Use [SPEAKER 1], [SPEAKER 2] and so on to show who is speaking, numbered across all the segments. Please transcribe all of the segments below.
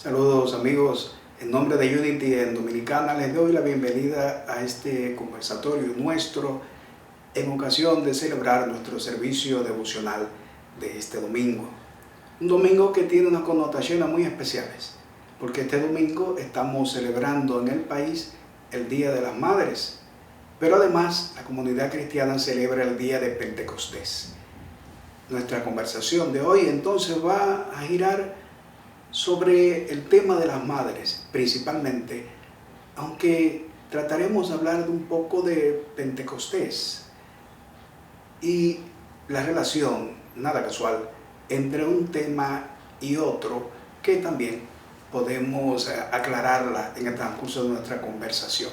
[SPEAKER 1] Saludos amigos, en nombre de Unity en Dominicana les doy la bienvenida a este conversatorio nuestro en ocasión de celebrar nuestro servicio devocional de este domingo. Un domingo que tiene unas connotaciones muy especiales, porque este domingo estamos celebrando en el país el Día de las Madres, pero además la comunidad cristiana celebra el Día de Pentecostés. Nuestra conversación de hoy entonces va a girar sobre el tema de las madres, principalmente, aunque trataremos de hablar de un poco de Pentecostés y la relación, nada casual, entre un tema y otro, que también podemos aclararla en el transcurso de nuestra conversación.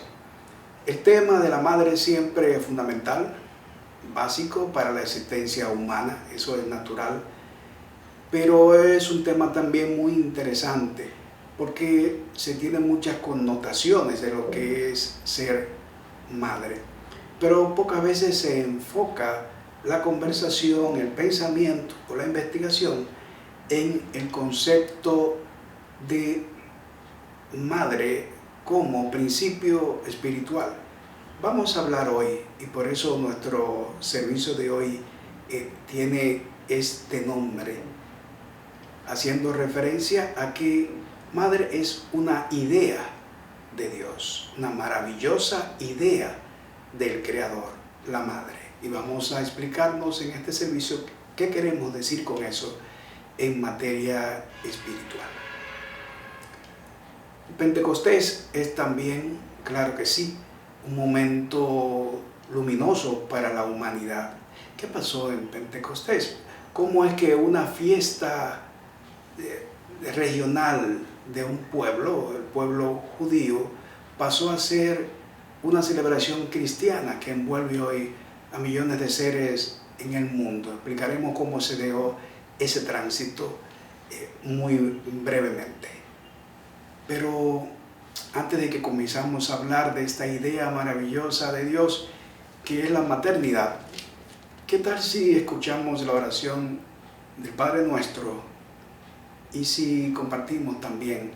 [SPEAKER 1] El tema de la madre siempre es fundamental, básico para la existencia humana, eso es natural. Pero es un tema también muy interesante porque se tienen muchas connotaciones de lo que es ser madre. Pero pocas veces se enfoca la conversación, el pensamiento o la investigación en el concepto de madre como principio espiritual. Vamos a hablar hoy, y por eso nuestro servicio de hoy tiene este nombre, haciendo referencia a que madre es una idea de Dios, una maravillosa idea del Creador, la madre. Y vamos a explicarnos en este servicio qué queremos decir con eso en materia espiritual. Pentecostés es también, claro que sí, un momento luminoso para la humanidad. ¿Qué pasó en Pentecostés? ¿Cómo es que una fiesta regional de un pueblo, el pueblo judío, pasó a ser una celebración cristiana que envuelve hoy a millones de seres en el mundo? Explicaremos cómo se dio ese tránsito muy brevemente. Pero antes de que comenzamos a hablar de esta idea maravillosa de Dios, que es la maternidad, ¿qué tal si escuchamos la oración del Padre Nuestro y si compartimos también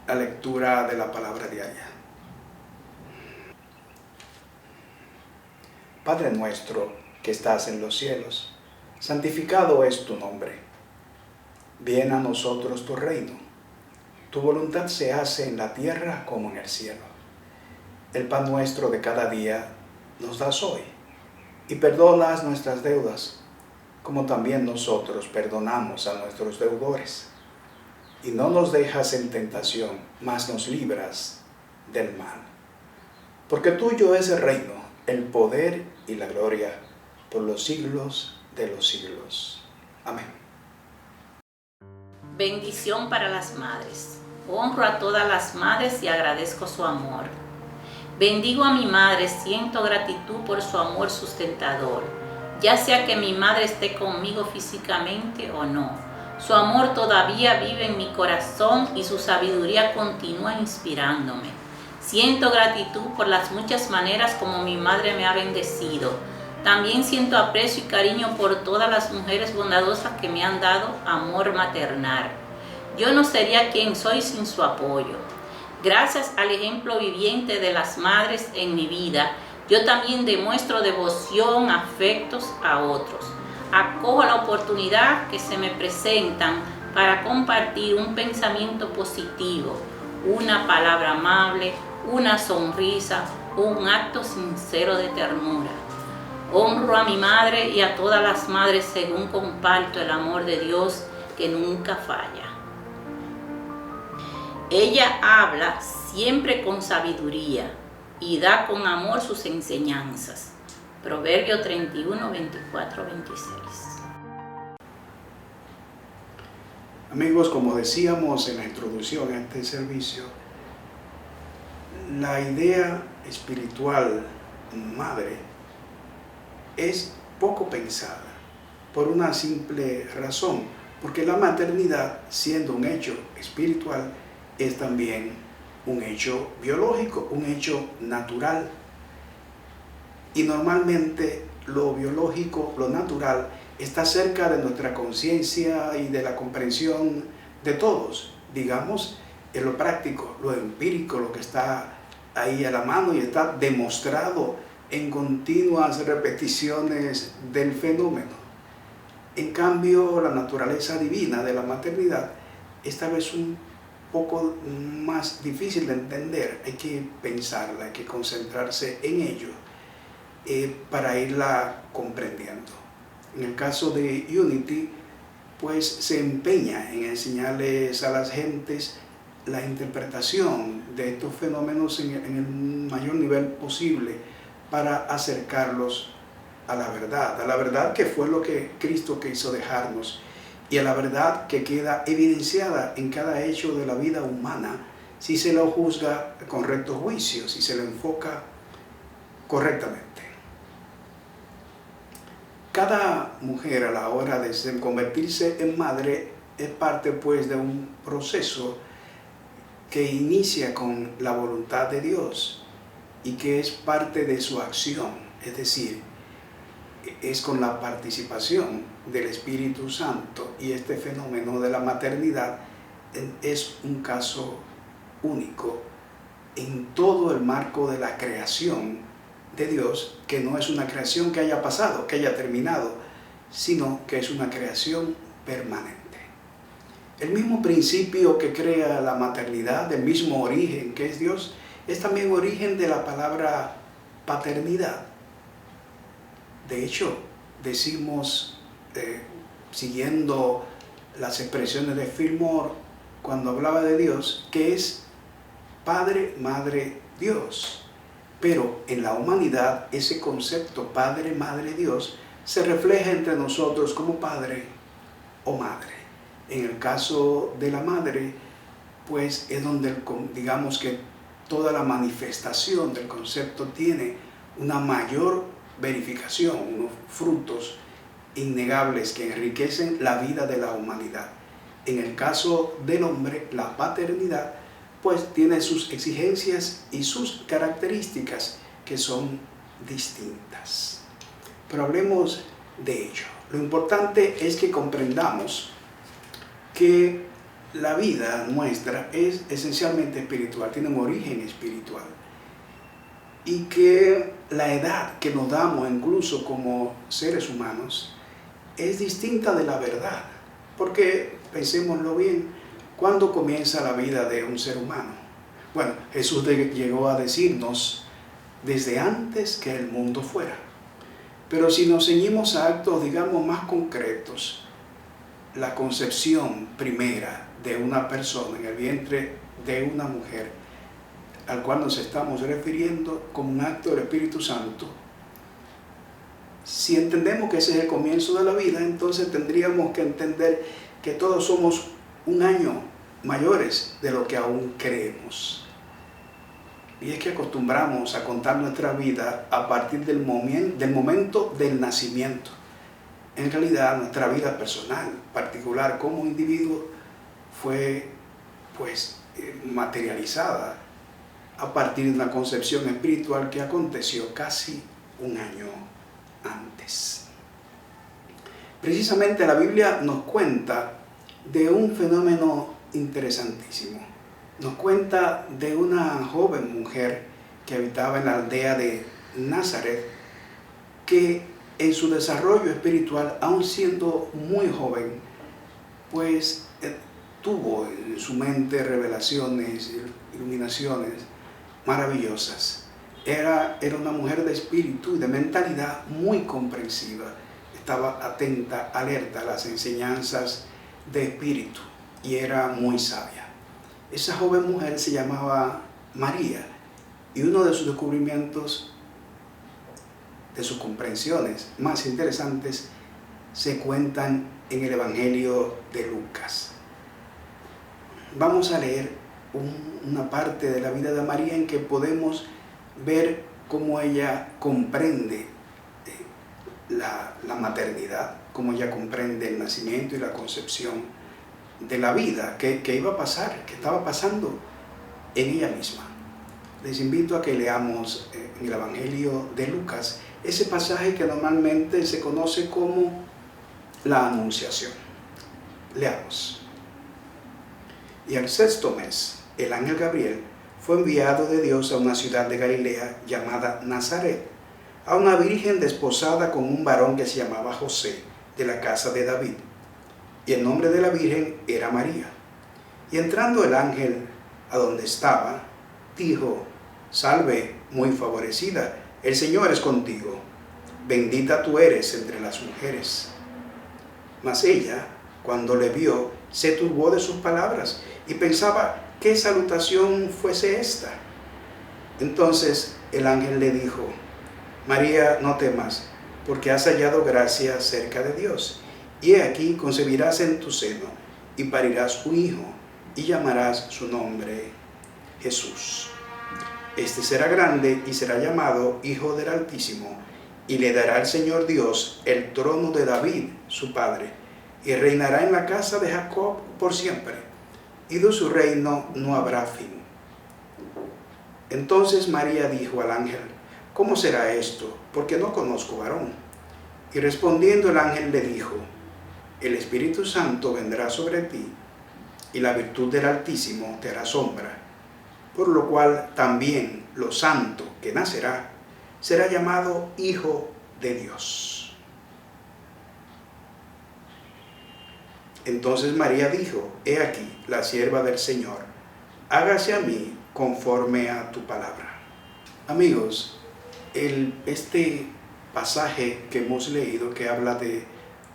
[SPEAKER 1] la lectura de la palabra diaria? Padre nuestro que estás en los cielos, santificado es tu nombre. Viene a nosotros tu reino. Tu voluntad se hace en la tierra como en el cielo. El pan nuestro de cada día nos das hoy, y perdonas nuestras deudas, como también nosotros perdonamos a nuestros deudores. Y no nos dejas en tentación, mas nos libras del mal. Porque tuyo es el reino, el poder y la gloria, por los siglos de los siglos. Amén.
[SPEAKER 2] Bendición para las madres. Honro a todas las madres y agradezco su amor. Bendigo a mi madre, siento gratitud por su amor sustentador, ya sea que mi madre esté conmigo físicamente o no. Su amor todavía vive en mi corazón y su sabiduría continúa inspirándome. Siento gratitud por las muchas maneras como mi madre me ha bendecido. También siento aprecio y cariño por todas las mujeres bondadosas que me han dado amor maternal. Yo no sería quien soy sin su apoyo. Gracias al ejemplo viviente de las madres en mi vida, yo también demuestro devoción, afectos a otros. Acojo la oportunidad que se me presentan para compartir un pensamiento positivo, una palabra amable, una sonrisa, un acto sincero de ternura. Honro a mi madre y a todas las madres según comparto el amor de Dios que nunca falla. Ella habla siempre con sabiduría y da con amor sus enseñanzas. Proverbio 31, 24, 26.
[SPEAKER 1] Amigos, como decíamos en la introducción a este servicio, la idea espiritual madre es poco pensada por una simple razón, porque la maternidad, siendo un hecho espiritual, es también un hecho biológico, un hecho natural. Y normalmente lo biológico, lo natural, está cerca de nuestra conciencia y de la comprensión de todos. Digamos en lo práctico, lo empírico, lo que está ahí a la mano y está demostrado en continuas repeticiones del fenómeno. En cambio, la naturaleza divina de la maternidad es tal vez un poco más difícil de entender. Hay que pensarla, hay que concentrarse en ello para irla comprendiendo. En el caso de Unity, pues se empeña en enseñarles a las gentes la interpretación de estos fenómenos en el mayor nivel posible para acercarlos a la verdad que fue lo que Cristo quiso dejarnos, y a la verdad que queda evidenciada en cada hecho de la vida humana si se lo juzga con recto juicio, si se lo enfoca correctamente. Cada mujer a la hora de convertirse en madre es parte pues de un proceso que inicia con la voluntad de Dios y que es parte de su acción, es decir, es con la participación del Espíritu Santo, y este fenómeno de la maternidad es un caso único en todo el marco de la creación de Dios, que no es una creación que haya pasado, que haya terminado, sino que es una creación permanente. El mismo principio que crea la maternidad, el mismo origen que es Dios, es también origen de la palabra paternidad. De hecho, decimos, siguiendo las expresiones de Fillmore, cuando hablaba de Dios, que es Padre, Madre, Dios. Pero en la humanidad, ese concepto Padre, Madre, Dios, se refleja entre nosotros como Padre o Madre. En el caso de la Madre, pues es donde, digamos que toda la manifestación del concepto tiene una mayor verificación, unos frutos innegables que enriquecen la vida de la humanidad. En el caso del hombre, la paternidad pues tiene sus exigencias y sus características que son distintas. Pero hablemos de ello. Lo importante es que comprendamos que la vida nuestra es esencialmente espiritual, tiene un origen espiritual, y que la edad que nos damos incluso como seres humanos es distinta de la verdad, porque pensémoslo bien, ¿cuándo comienza la vida de un ser humano? Bueno, Jesús llegó a decirnos desde antes que el mundo fuera, pero si nos ceñimos a actos, digamos, más concretos, la concepción primera de una persona en el vientre de una mujer, al cual nos estamos refiriendo como un acto del Espíritu Santo, si entendemos que ese es el comienzo de la vida, entonces tendríamos que entender que todos somos un año mayores de lo que aún creemos. Y es que acostumbramos a contar nuestra vida a partir del momento del nacimiento. En realidad, nuestra vida personal, particular como individuo, fue pues materializada a partir de una concepción espiritual que aconteció casi un año antes. Precisamente la Biblia nos cuenta de un fenómeno interesantísimo. Nos cuenta de una joven mujer que habitaba en la aldea de Nazaret, que en su desarrollo espiritual, aun siendo muy joven, pues tuvo en su mente revelaciones, iluminaciones maravillosas. Era una mujer de espíritu y de mentalidad muy comprensiva. Estaba atenta, alerta a las enseñanzas de espíritu y era muy sabia. Esa joven mujer se llamaba María, y uno de sus descubrimientos, de sus comprensiones más interesantes, se cuentan en el Evangelio de Lucas. Vamos a leer una parte de la vida de María en que podemos ver cómo ella comprende la maternidad, cómo ella comprende el nacimiento y la concepción de la vida que iba a pasar, que estaba pasando en ella misma. Les invito a que leamos en el Evangelio de Lucas ese pasaje que normalmente se conoce como la Anunciación. Leamos. Y al 6º mes, el ángel Gabriel fue enviado de Dios a una ciudad de Galilea llamada Nazaret, a una virgen desposada con un varón que se llamaba José, de la casa de David. Y el nombre de la virgen era María. Y entrando el ángel a donde estaba, dijo: Salve, muy favorecida, el Señor es contigo. Bendita tú eres entre las mujeres. Mas ella, cuando le vio, se turbó de sus palabras y pensaba qué salutación fuese esta. Entonces el ángel le dijo: María, no temas, porque has hallado gracia cerca de Dios. Y he aquí concebirás en tu seno y parirás un hijo, y llamarás su nombre Jesús. Este será grande y será llamado Hijo del Altísimo, y le dará el Señor Dios el trono de David, su padre, y reinará en la casa de Jacob por siempre, y de su reino no habrá fin. Entonces María dijo al ángel: ¿Cómo será esto? Porque no conozco varón. Y respondiendo el ángel le dijo: El Espíritu Santo vendrá sobre ti, y la virtud del Altísimo te hará sombra, por lo cual también lo santo que nacerá será llamado Hijo de Dios. Entonces María dijo: He aquí la sierva del Señor, hágase a mí conforme a tu palabra. Amigos, este pasaje que hemos leído, que habla de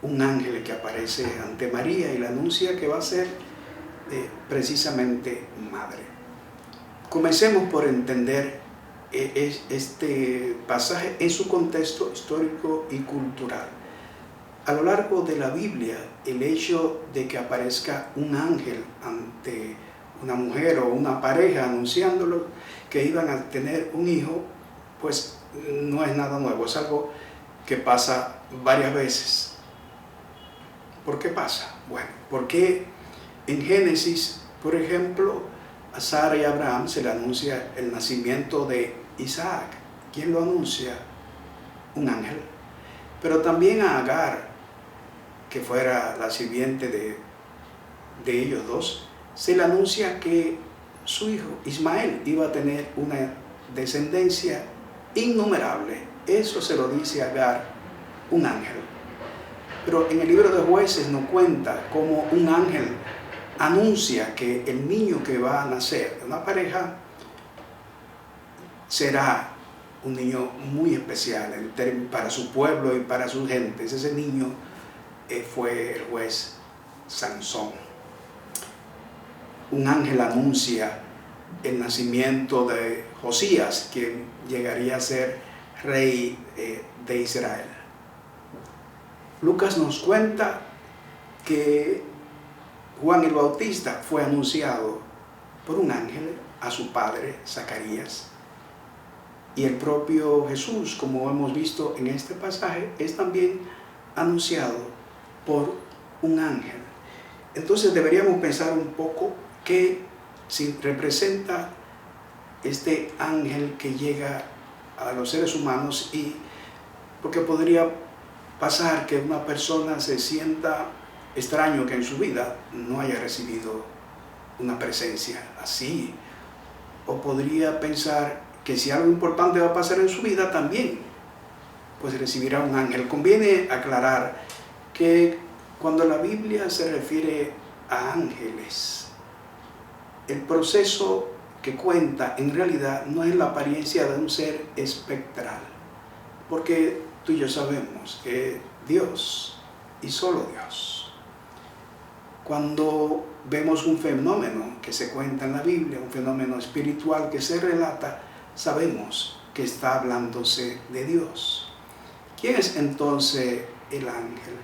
[SPEAKER 1] un ángel que aparece ante María y le anuncia que va a ser precisamente madre. Comencemos por entender este pasaje en su contexto histórico y cultural. A lo largo de la Biblia, el hecho de que aparezca un ángel ante una mujer o una pareja anunciándolo que iban a tener un hijo, pues no es nada nuevo, es algo que pasa varias veces. ¿Por qué pasa? Bueno, porque en Génesis, por ejemplo, a Sara y a Abraham se le anuncia el nacimiento de Isaac. ¿Quién lo anuncia? Un ángel. Pero también a Agar, que fuera la sirviente de ellos dos, se le anuncia que su hijo Ismael iba a tener una descendencia innumerable. Eso se lo dice a Agar, un ángel. Pero en el libro de Jueces nos cuenta cómo un ángel anuncia que el niño que va a nacer de una pareja será un niño muy especial para su pueblo y para sus gentes. Ese niño fue el juez Sansón. Un ángel anuncia el nacimiento de Josías, quien llegaría a ser rey de Israel. Lucas nos cuenta que Juan el Bautista fue anunciado por un ángel a su padre Zacarías. Y el propio Jesús, como hemos visto en este pasaje, es también anunciado por un ángel. Entonces deberíamos pensar un poco qué representa este ángel que llega a los seres humanos, y porque podría pasar que una persona se sienta extraño que en su vida no haya recibido una presencia así, o podría pensar que si algo importante va a pasar en su vida también, pues recibirá un ángel. Conviene aclarar que cuando la Biblia se refiere a ángeles, el proceso que cuenta en realidad no es la apariencia de un ser espectral, porque tú y yo sabemos que Dios y solo Dios, cuando vemos un fenómeno que se cuenta en la Biblia, un fenómeno espiritual que se relata, sabemos que está hablándose de Dios. ¿Quién es entonces el ángel?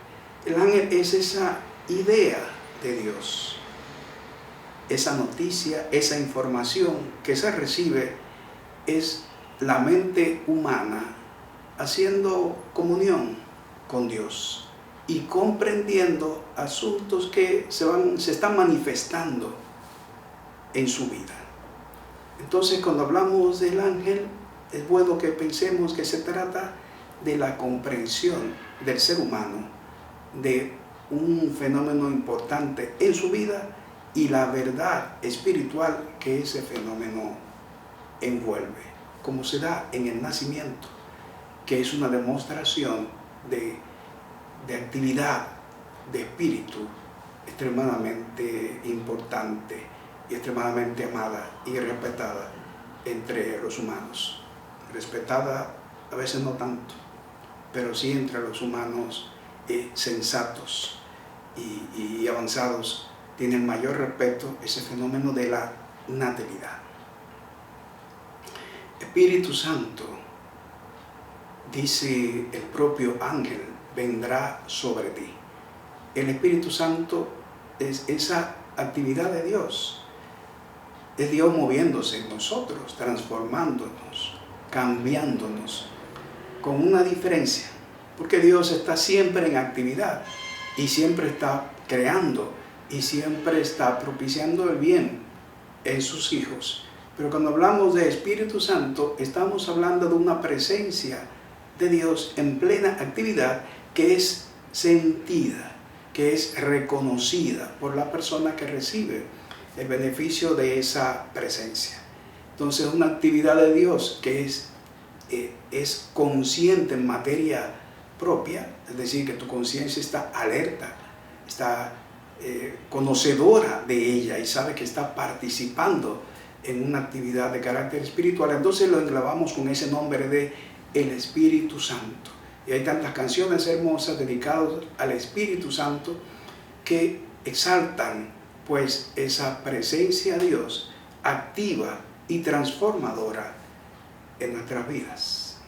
[SPEAKER 1] El ángel es esa idea de Dios, esa noticia, esa información que se recibe, es la mente humana haciendo comunión con Dios y comprendiendo asuntos que se están manifestando en su vida. Entonces, cuando hablamos del ángel, es bueno que pensemos que se trata de la comprensión del ser humano de un fenómeno importante en su vida y la verdad espiritual que ese fenómeno envuelve, como se da en el nacimiento, que es una demostración de actividad de espíritu extremadamente importante y extremadamente amada y respetada entre los humanos. Respetada a veces no tanto, pero sí entre los humanos sensatos y avanzados tienen mayor respeto ese fenómeno de la natalidad. Espíritu Santo, dice el propio ángel, vendrá sobre ti. El Espíritu Santo es esa actividad de Dios. Es Dios moviéndose en nosotros, transformándonos, cambiándonos, con una diferencia, porque Dios está siempre en actividad y siempre está creando y siempre está propiciando el bien en sus hijos. Pero cuando hablamos de Espíritu Santo, estamos hablando de una presencia de Dios en plena actividad que es sentida, que es reconocida por la persona que recibe el beneficio de esa presencia. Entonces, una actividad de Dios que es consciente en materia propia, es decir, que tu conciencia está alerta, está conocedora de ella y sabe que está participando en una actividad de carácter espiritual. Entonces lo englavamos con ese nombre de el Espíritu Santo. Y hay tantas canciones hermosas dedicadas al Espíritu Santo que exaltan pues esa presencia de Dios activa y transformadora en nuestras vidas.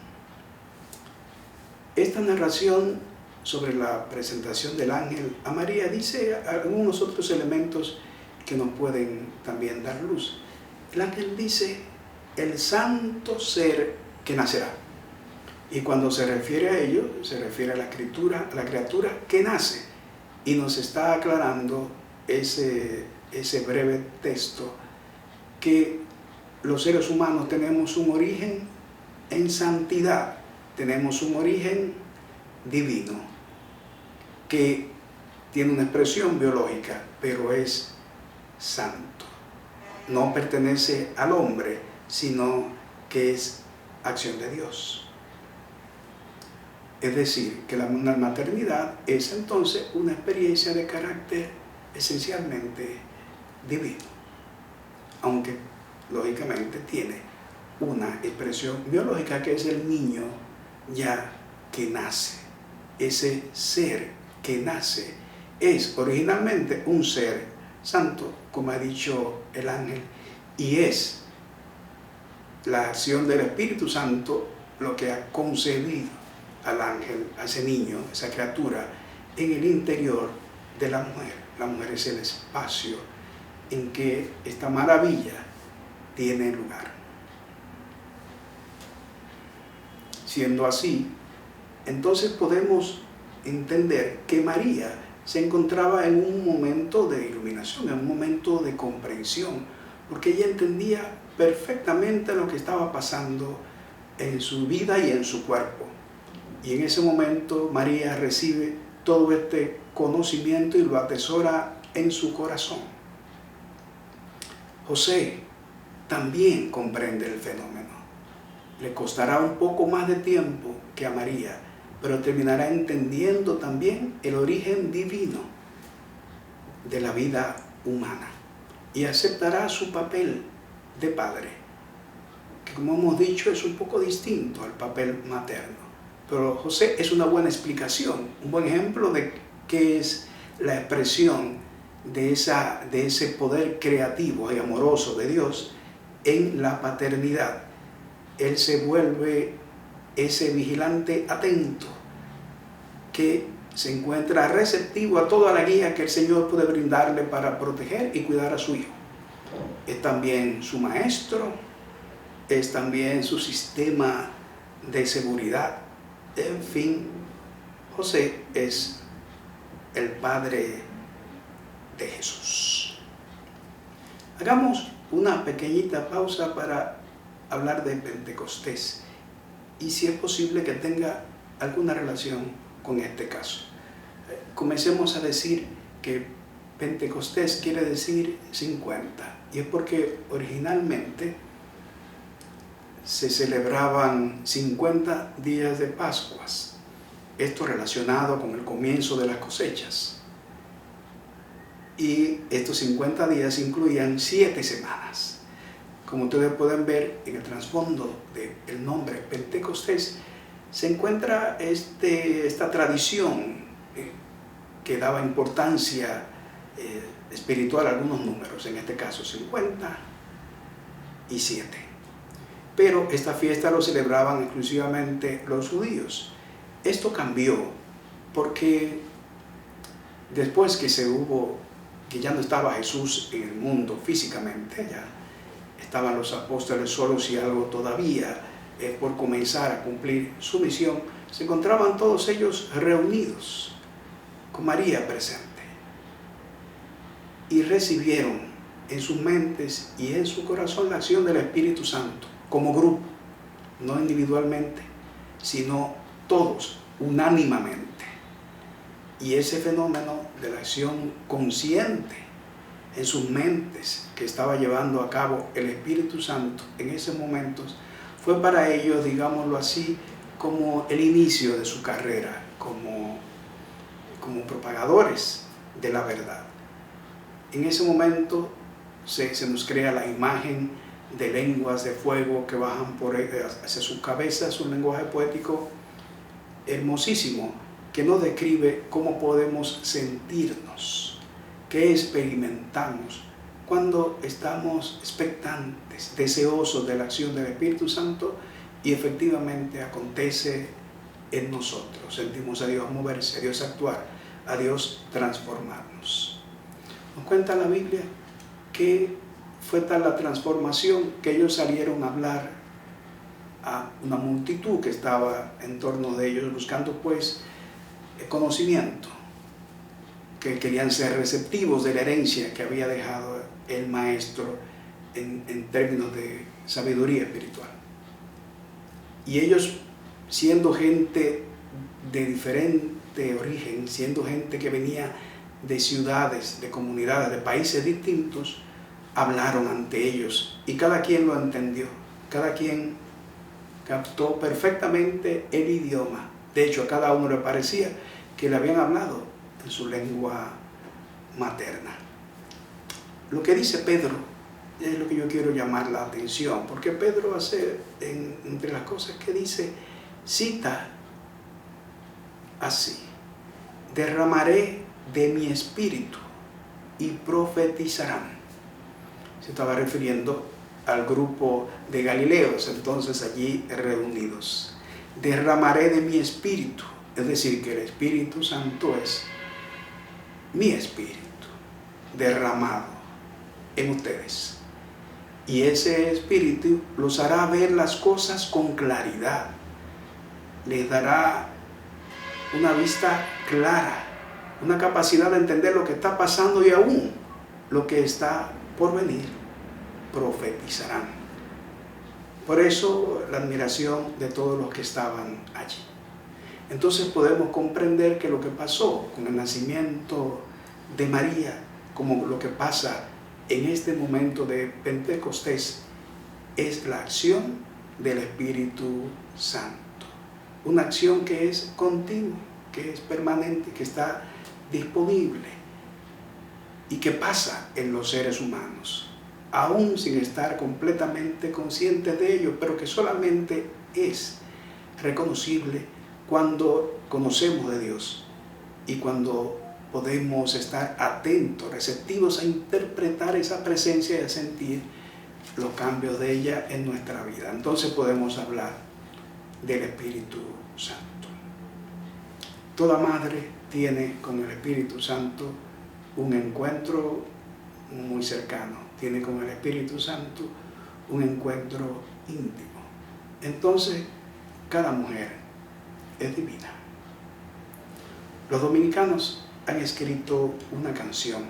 [SPEAKER 1] Esta narración sobre la presentación del ángel a María dice algunos otros elementos que nos pueden también dar luz. El ángel dice, el santo ser que nacerá. Y cuando se refiere a ello, se refiere a la criatura que nace. Y nos está aclarando ese breve texto que los seres humanos tenemos un origen en santidad, tenemos un origen divino, que tiene una expresión biológica, pero es santo. No pertenece al hombre, sino que es acción de Dios. Es decir, que la maternidad es entonces una experiencia de carácter esencialmente divino, aunque lógicamente tiene una expresión biológica que es el niño ya que nace. Ese ser que nace es originalmente un ser santo, como ha dicho el ángel, y es la acción del Espíritu Santo lo que ha concebido al ángel, a ese niño, esa criatura, en el interior de la mujer. La mujer es el espacio en que esta maravilla tiene lugar. Siendo así, entonces podemos entender que María se encontraba en un momento de iluminación, en un momento de comprensión, porque ella entendía perfectamente lo que estaba pasando en su vida y en su cuerpo. Y en ese momento María recibe todo este conocimiento y lo atesora en su corazón. José también comprende el fenómeno. Le costará un poco más de tiempo que a María, pero terminará entendiendo también el origen divino de la vida humana y aceptará su papel de padre, que como hemos dicho es un poco distinto al papel materno. Pero José es una buena explicación, un buen ejemplo de qué es la expresión de ese poder creativo y amoroso de Dios en la paternidad. Él se vuelve ese vigilante atento que se encuentra receptivo a toda la guía que el Señor puede brindarle para proteger y cuidar a su hijo. Es también su maestro, es también su sistema de seguridad. En fin, José es el padre de Jesús. Hagamos una pequeñita pausa para hablar de Pentecostés y si es posible que tenga alguna relación con este caso. Comencemos a decir que Pentecostés quiere decir 50, y es porque originalmente se celebraban 50 días de Pascuas, esto relacionado con el comienzo de las cosechas. Y estos 50 días incluían 7 semanas. Como ustedes pueden ver en el trasfondo del nombre Pentecostés, se encuentra esta tradición que daba importancia espiritual a algunos números, en este caso 50 y 7. Pero esta fiesta lo celebraban exclusivamente los judíos. Esto cambió porque después que ya no estaba Jesús en el mundo físicamente, ya estaban los apóstoles solos y algo todavía por comenzar a cumplir su misión, se encontraban todos ellos reunidos con María presente y recibieron en sus mentes y en su corazón la acción del Espíritu Santo como grupo, no individualmente, sino todos unánimemente. Y ese fenómeno de la acción consciente en sus mentes que estaba llevando a cabo el Espíritu Santo en esos momentos fue para ellos, digámoslo así, como el inicio de su carrera como propagadores de la verdad. En ese momento se nos crea la imagen de lenguas de fuego que bajan hacia sus cabezas, un lenguaje poético hermosísimo que nos describe cómo podemos sentirnos, qué experimentamos cuando estamos expectantes, deseosos de la acción del Espíritu Santo y efectivamente acontece en nosotros. Sentimos a Dios moverse, a Dios actuar, a Dios transformarnos. Nos cuenta la Biblia que fue tal la transformación que ellos salieron a hablar a una multitud que estaba en torno de ellos buscando pues conocimiento, que querían ser receptivos de la herencia que había dejado el maestro en términos de sabiduría espiritual. Y ellos, siendo gente de diferente origen, siendo gente que venía de ciudades, de comunidades, de países distintos, hablaron ante ellos y cada quien lo entendió, cada quien captó perfectamente el idioma. De hecho, a cada uno le parecía que le habían hablado en su lengua materna. Lo que dice Pedro es lo que yo quiero llamar la atención, porque Pedro hace, entre las cosas que dice, cita así: derramaré de mi espíritu y profetizarán. Se estaba refiriendo al grupo de Galileos, entonces allí reunidos. Derramaré de mi espíritu, es decir, que el Espíritu Santo es mi espíritu derramado en ustedes. Y ese espíritu los hará ver las cosas con claridad. Les dará una vista clara, una capacidad de entender lo que está pasando y aún lo que está por venir. Profetizarán. Por eso la admiración de todos los que estaban allí. Entonces podemos comprender que lo que pasó con el nacimiento de María, como lo que pasa en este momento de Pentecostés, es la acción del Espíritu Santo. Una acción que es continua, que es permanente, que está disponible y que pasa en los seres humanos, aún sin estar completamente conscientes de ello, pero que solamente es reconocible cuando conocemos de Dios y cuando podemos estar atentos, receptivos a interpretar esa presencia y a sentir los cambios de ella en nuestra vida. Entonces podemos hablar del Espíritu Santo. Toda madre tiene con el Espíritu Santo un encuentro muy cercano, tiene con el Espíritu Santo un encuentro íntimo. Entonces, cada mujer es divina. Los dominicanos han escrito una canción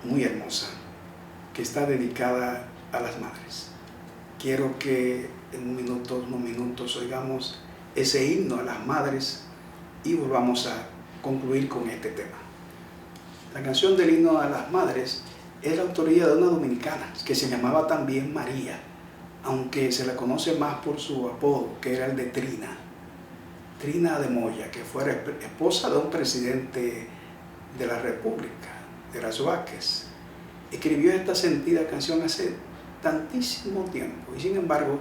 [SPEAKER 1] muy hermosa que está dedicada a las madres. Quiero que en unos minutos oigamos ese himno a las madres y volvamos a concluir con este tema. La canción del himno a las madres es la autoría de una dominicana que se llamaba también María, aunque se la conoce más por su apodo, que era el de Trina. Trina de Moya, que fuera esposa de un presidente de la República, de las Vázquez. Escribió esta sentida canción hace tantísimo tiempo y sin embargo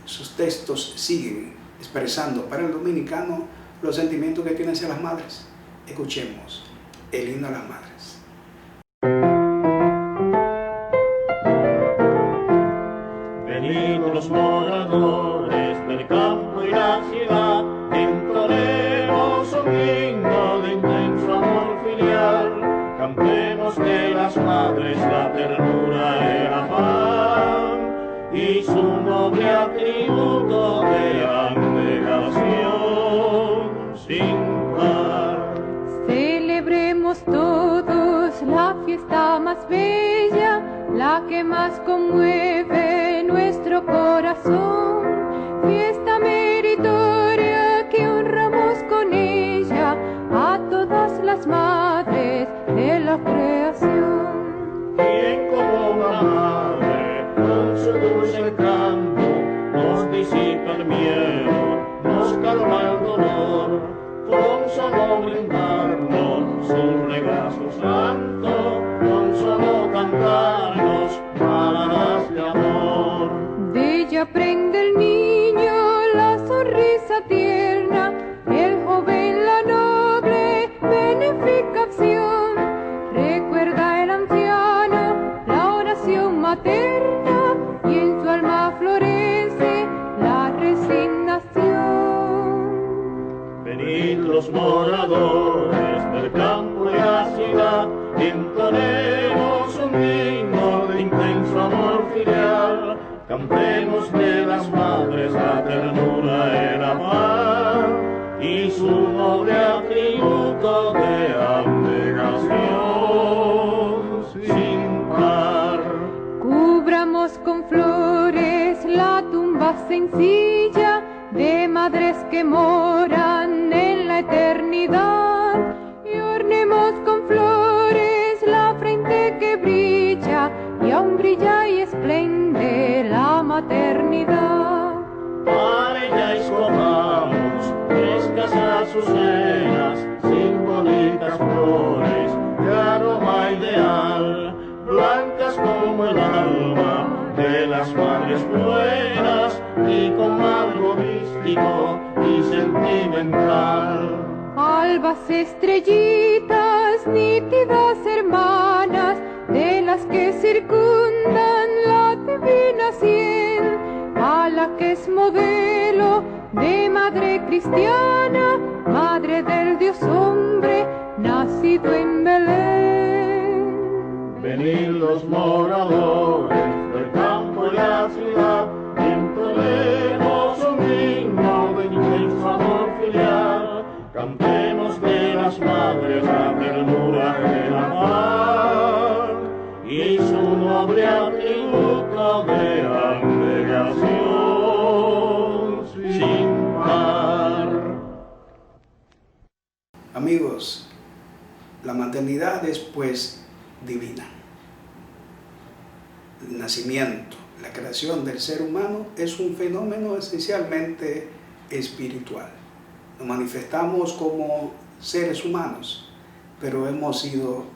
[SPEAKER 1] sus textos siguen expresando para el dominicano los sentimientos que tienen hacia las madres. Escuchemos el himno a las madres.
[SPEAKER 3] Venid los moradores del campo y la ciudad, entonemos un himno de intenso amor filial, cantemos de las madres la ternura, el afán y su noble atributo de abnegación sin par.
[SPEAKER 4] Celebremos todos la fiesta más bella, la que más conmueve nuestro corazón, fiesta meritoria que honramos con ella a todas las madres de la creación.
[SPEAKER 3] Quien como una madre con su dulce canto nos disipa el miedo, nos calma el dolor, con solo brindarnos su regazo santo, con solo cantarnos palabras de amor.
[SPEAKER 4] De ella aprende el niño la sonrisa tierna, el joven la noble benéfica acción. Recuerda el anciano la oración materna y en su alma florece la resignación.
[SPEAKER 3] Venid los moradores del campo y la ciudad, entonemos un himno de intenso amor filial, cantemos de las madres la ternura, el amor y su noble atributo de abnegación sin par.
[SPEAKER 4] Cubramos con flores la tumba sencilla de madres que moran en la eternidad y ornemos con flores la frente que brilla y aún brilla y esplende la maternidad.
[SPEAKER 3] Para ella escogamos frescas azucenas, sin bonitas flores de aroma ideal, blancas como el alma de las madres buenas y con algo místico y sentimental.
[SPEAKER 4] Albas estrellitas, nítidas hermanas, de las que circundan la divina sien, a la que es modelo de madre cristiana, madre del Dios hombre, nacido en Belén.
[SPEAKER 3] Venid los moradores del campo y la ciudad, entonemos un himno de intenso amor filial, cantemos de las madres la ternura, el amor y su noble atributo de abnegación sin par.
[SPEAKER 1] Amigos, la maternidad es pues divina. El nacimiento, la creación del ser humano es un fenómeno esencialmente espiritual. Nos manifestamos como seres humanos, pero hemos sido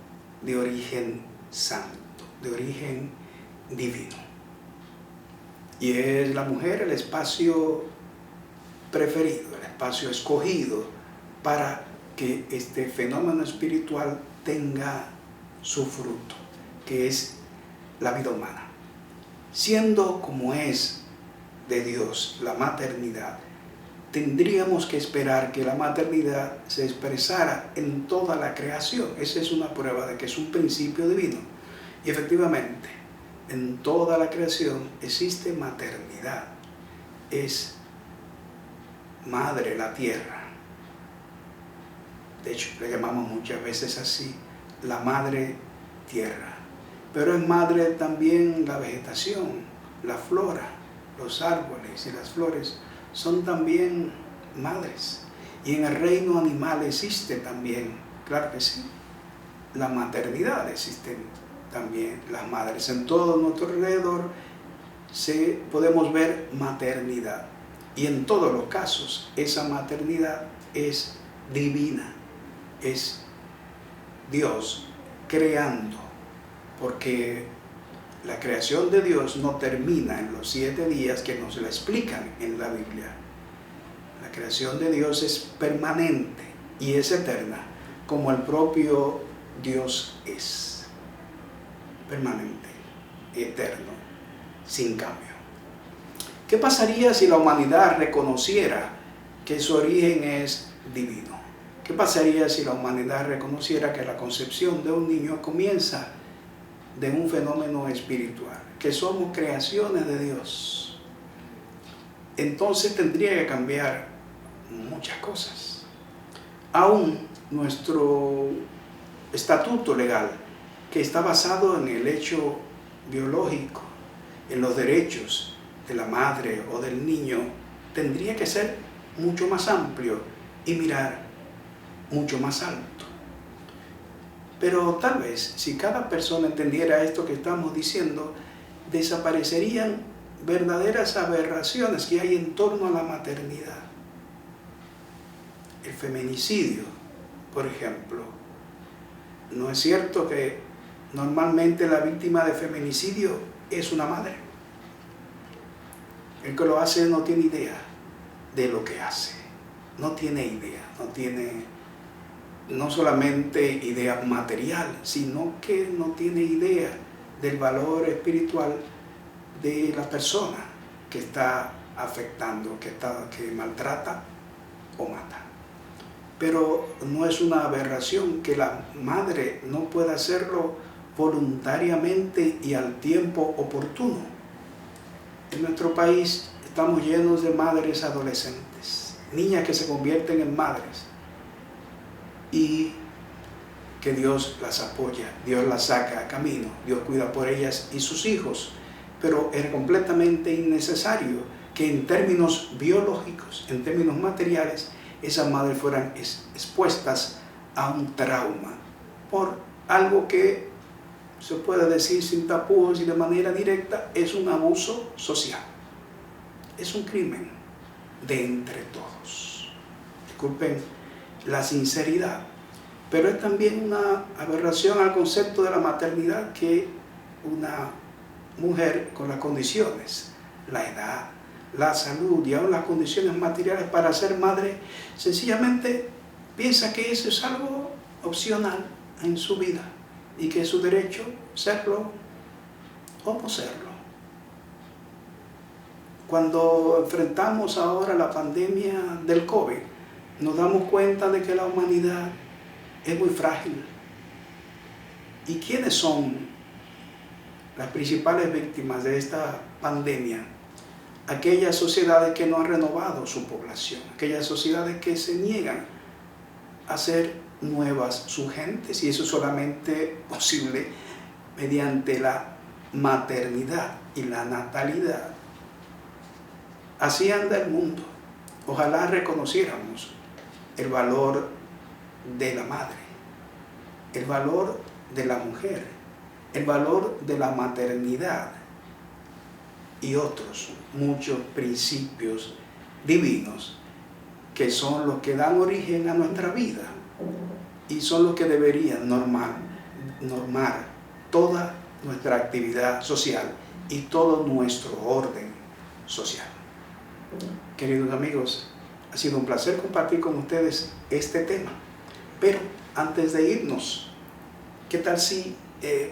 [SPEAKER 1] de origen santo, de origen divino. Y es la mujer el espacio preferido, el espacio escogido para que este fenómeno espiritual tenga su fruto, que es la vida humana. Siendo como es de Dios la maternidad, tendríamos que esperar que la maternidad se expresara en toda la creación. Esa es una prueba de que es un principio divino. Y efectivamente, en toda la creación existe maternidad. Es madre la tierra. De hecho, le llamamos muchas veces así, la madre tierra. Pero es madre también la vegetación, la flora, los árboles y las flores son también madres. Y en el reino animal existe también, claro que sí, la maternidad, existen también las madres. En todo nuestro alrededor podemos ver maternidad. Y en todos los casos, esa maternidad es divina, es Dios creando, porque la creación de Dios no termina en los 7 días que nos la explican en la Biblia. La creación de Dios es permanente y es eterna, como el propio Dios es. Permanente, eterno, sin cambio. ¿Qué pasaría si la humanidad reconociera que su origen es divino? ¿Qué pasaría si la humanidad reconociera que la concepción de un niño comienza de un fenómeno espiritual, que somos creaciones de Dios? Entonces tendría que cambiar muchas cosas. Aún nuestro estatuto legal, que está basado en el hecho biológico, en los derechos de la madre o del niño, tendría que ser mucho más amplio y mirar mucho más alto. Pero tal vez si cada persona entendiera esto que estamos diciendo, desaparecerían verdaderas aberraciones que hay en torno a la maternidad. El feminicidio, por ejemplo. ¿No es cierto que normalmente la víctima de feminicidio es una madre? El que lo hace no tiene idea de lo que hace. No tiene idea, no solamente idea material, sino que no tiene idea del valor espiritual de la persona que está afectando, que maltrata o mata. Pero no es una aberración que la madre no pueda hacerlo voluntariamente y al tiempo oportuno. En nuestro país estamos llenos de madres adolescentes, niñas que se convierten en madres y que Dios las apoya, Dios las saca a camino, Dios cuida por ellas y sus hijos, pero es completamente innecesario que en términos biológicos, en términos materiales, esas madres fueran expuestas a un trauma por algo que se puede decir sin tapujos y de manera directa, es un abuso social. Es un crimen de entre todos. Disculpen la sinceridad, pero es también una aberración al concepto de la maternidad que una mujer con las condiciones, la edad, la salud y aún las condiciones materiales para ser madre, sencillamente piensa que eso es algo opcional en su vida y que es su derecho serlo o no serlo. Cuando enfrentamos ahora la pandemia del COVID, nos damos cuenta de que la humanidad es muy frágil. ¿Y quiénes son las principales víctimas de esta pandemia? Aquellas sociedades que no han renovado su población, aquellas sociedades que se niegan a hacer nuevas sus gentes, y eso es solamente posible mediante la maternidad y la natalidad. Así anda el mundo. Ojalá reconociéramos el valor de la madre, el valor de la mujer, el valor de la maternidad y otros muchos principios divinos que son los que dan origen a nuestra vida y son los que deberían normar toda nuestra actividad social y todo nuestro orden social. Queridos amigos, ha sido un placer compartir con ustedes este tema, pero antes de irnos, ¿qué tal si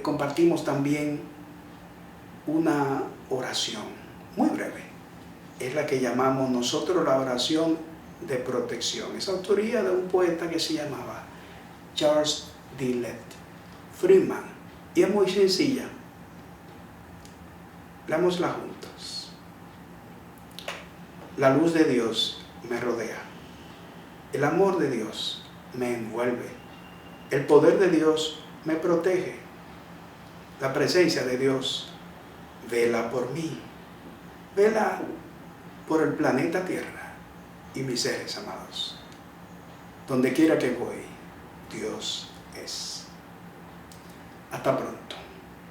[SPEAKER 1] compartimos también una oración muy breve? Es la que llamamos nosotros la oración de protección. Es autoría de un poeta que se llamaba Charles Dillett Freeman y es muy sencilla. Leámosla juntos. La luz de Dios me rodea, el amor de Dios me envuelve, el poder de Dios me protege, la presencia de Dios vela por mí, vela por el planeta Tierra y mis seres amados. Donde quiera que voy, Dios es. Hasta pronto.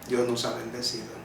[SPEAKER 1] Dios nos ha bendecido.